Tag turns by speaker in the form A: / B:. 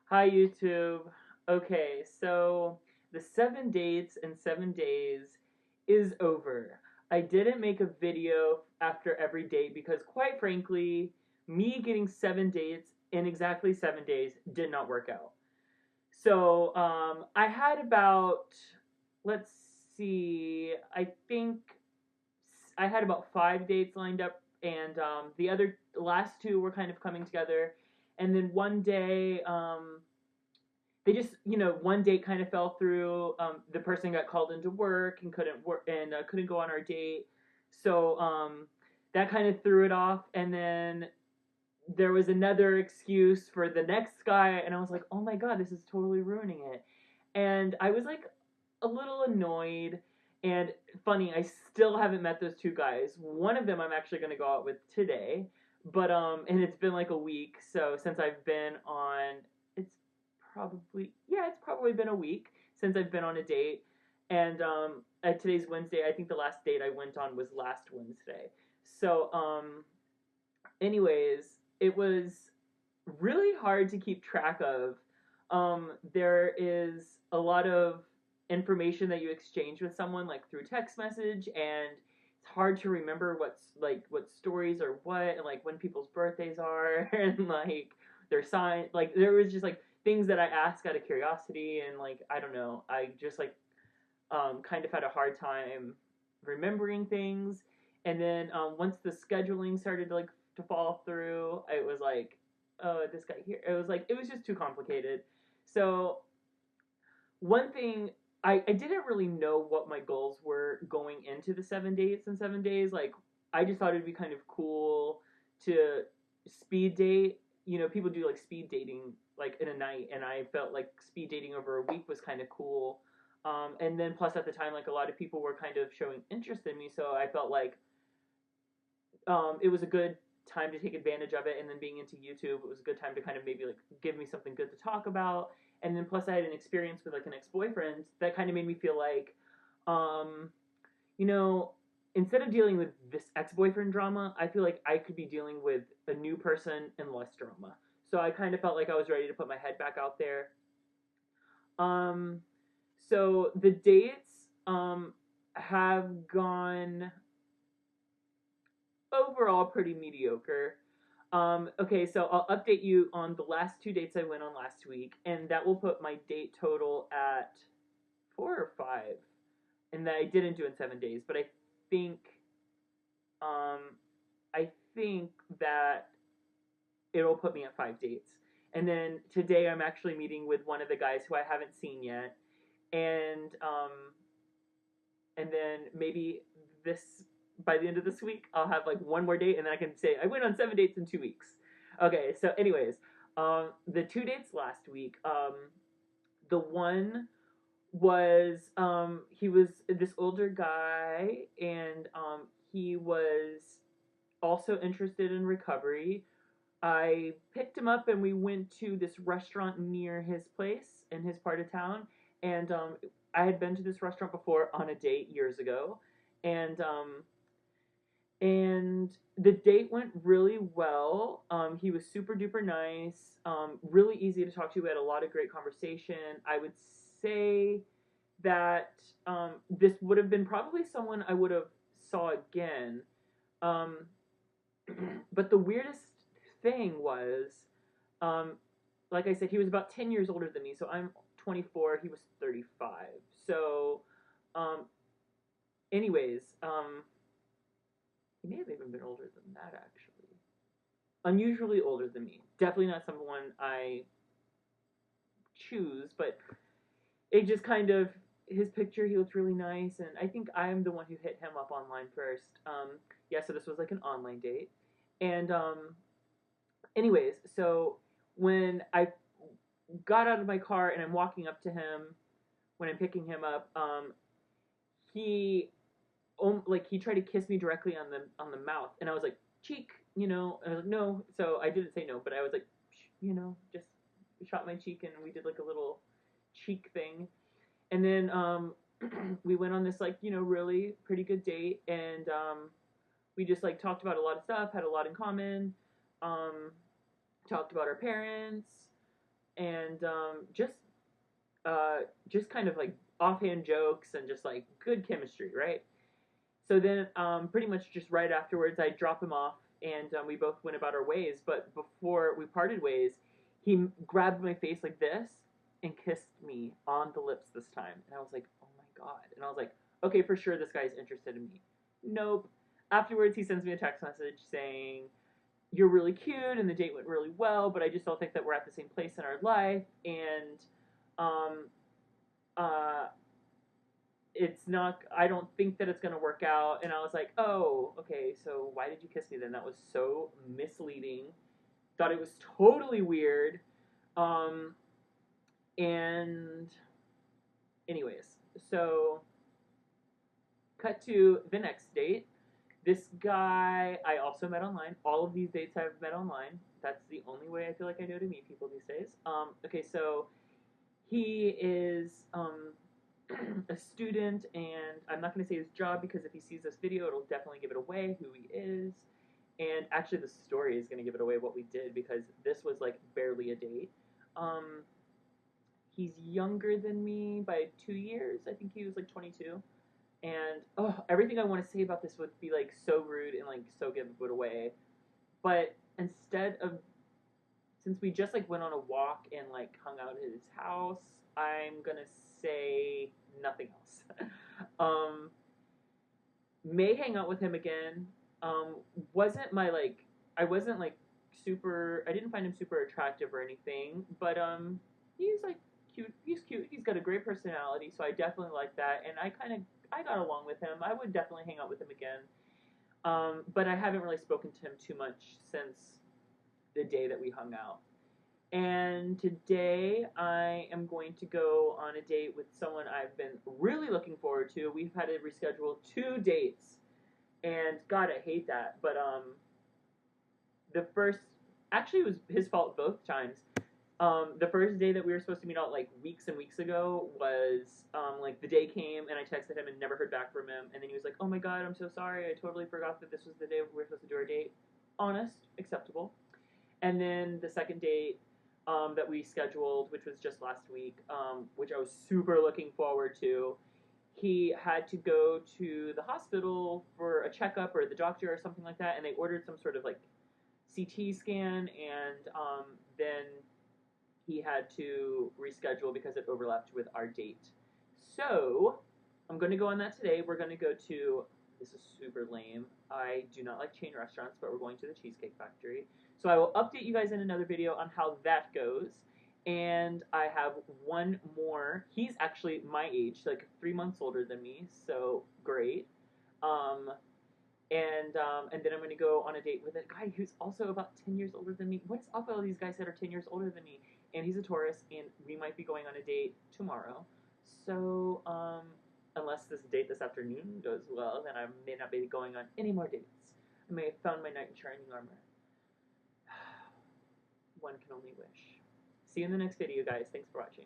A: Hi, YouTube. Okay, so the 7 dates and 7 days is over. I didn't make a video after every date because, quite frankly, me getting 7 dates in exactly 7 days did not work out. So, I had about, let's see, I think I had about 5 dates lined up, and the other last two were kind of coming together. And then one day, they just one date kind of fell through. The person got called into work and couldn't work and couldn't go on our date, so that kind of threw it off. And then there was another excuse for the next guy, and I was like, oh my god, this is totally ruining it. And I was like a little annoyed. And funny, I still haven't met those two guys. One of them I'm actually going to go out with today, but and it's been like a week, so since I've been on it's it's probably been a week since I've been on a date. And today's Wednesday. I think the last date I went on was last Wednesday. So anyways, it was really hard to keep track of. There is a lot of information that you exchange with someone like through text message, and it's hard to remember what stories are what, and like when people's birthdays are and like their sign. Like there was just like things that I asked out of curiosity, and like I don't know, I just like kind of had a hard time remembering things. And then once the scheduling started to fall through, it was like, oh, this guy here. It was like it was just too complicated. So one thing, I didn't really know what my goals were going into the 7 dates and 7 days. Like I just thought it'd be kind of cool to speed date. People do like speed dating like in a night, and I felt like speed dating over a week was kind of cool. And then plus at the time, like a lot of people were kind of showing interest in me, so I felt like it was a good time to take advantage of it. And then being into YouTube, it was a good time to kind of maybe like give me something good to talk about. And then plus I had an experience with like an ex-boyfriend that kind of made me feel like, um, you know, instead of dealing with this ex-boyfriend drama, I feel like I could be dealing with a new person and less drama. So I kind of felt like I was ready to put my head back out there. Um, so the dates have gone overall pretty mediocre. Okay, so I'll update you on the last 2 dates I went on last week, and that will put my date total at 4 or 5, and that I didn't do in 7 days. But think, um, I think that it'll put me at 5 dates. And then today I'm actually meeting with one of the guys who I haven't seen yet, and then maybe this by the end of this week I'll have like one more date, and then I can say I went on 7 dates in 2 weeks. Okay, so anyways, the 2 dates last week, the one was he was this older guy, and he was also interested in recovery. I picked him up and we went to this restaurant near his place in his part of town. And I had been to this restaurant before on a date years ago. And the date went really well. He was super duper nice, really easy to talk to. We had a lot of great conversation. I would say that this would have been probably someone I would have saw again. Um, but the weirdest thing was, um, like I said, he was about 10 years older than me. So I'm 24, he was 35. So, um, anyways, he may have even been older than that, actually. Unusually older than me. Definitely not someone I choose, but it just kind of, his picture, he looked really nice. And I think I'm the one who hit him up online first. Yeah, so this was like an online date. And, anyways, so when I got out of my car and I'm walking up to him when I'm picking him up, he he tried to kiss me directly on the mouth, and I was like, cheek, and I was like, no. So I didn't say no, but I was like, just shot my cheek, and we did like a little cheek thing. And then we went on this like really pretty good date, and we just like talked about a lot of stuff, had a lot in common. um, Talked about our parents, and just kind of like offhand jokes and just like good chemistry, right? So then, pretty much just right afterwards, I drop him off, and we both went about our ways. But before we parted ways, he grabbed my face like this and kissed me on the lips this time, and I was like, oh my god! And I was like, okay, for sure, this guy's interested in me. Nope. Afterwards, he sends me a text message saying, "You're really cute, and the date went really well, but I just don't think that we're at the same place in our life, and um, uh, it's not, I don't think that it's going to work out." And I was like, oh, okay, so why did you kiss me then? That was so misleading. Thought it was totally weird. Um, and anyways, so cut to the next date. This guy I also met online. All of these dates I've met online. That's the only way I feel like I know to meet people these days. Okay, so he is a student, and I'm not going to say his job because if he sees this video, it'll definitely give it away who he is. And actually, the story is going to give it away what we did because this was like barely a date. Um, he's younger than me by 2 years. I think he was like 22. And oh, everything I want to say about this would be like so rude and like so give it away. But instead of, since we just like went on a walk and like hung out at his house, I'm gonna say nothing else. um, may hang out with him again. Wasn't my like, I wasn't like super. I didn't find him super attractive or anything, but he's like cute. He's cute. He's got a great personality, so I definitely like that. And I got along with him. I would definitely hang out with him again. But I haven't really spoken to him too much since the day that we hung out. And today I am going to go on a date with someone I've been really looking forward to. We've had to reschedule 2 dates, and God, I hate that. But the first, actually, it was his fault both times. The first day that we were supposed to meet out like weeks and weeks ago was like the day came and I texted him and never heard back from him, and then he was like, "Oh my God, I'm so sorry. I totally forgot that this was the day we were supposed to do our date." Honest, acceptable. And then the second date that we scheduled, which was just last week, which I was super looking forward to, he had to go to the hospital for a checkup or the doctor or something like that, and they ordered some sort of like CT scan, and then he had to reschedule because it overlapped with our date. So I'm going to go on that today. We're going to go to, this is super lame. I do not like chain restaurants, but we're going to the Cheesecake Factory. So I will update you guys in another video on how that goes. And I have one more. He's actually my age, like 3 months older than me, so great. Um, and then I'm gonna go on a date with a guy who's also about 10 years older than me. What is up with all these guys that are 10 years older than me? And he's a Taurus, and we might be going on a date tomorrow. So unless this date this afternoon goes well, then I may not be going on any more dates. I may have found my knight in shining armor. One can only wish. See you in the next video, guys. Thanks for watching.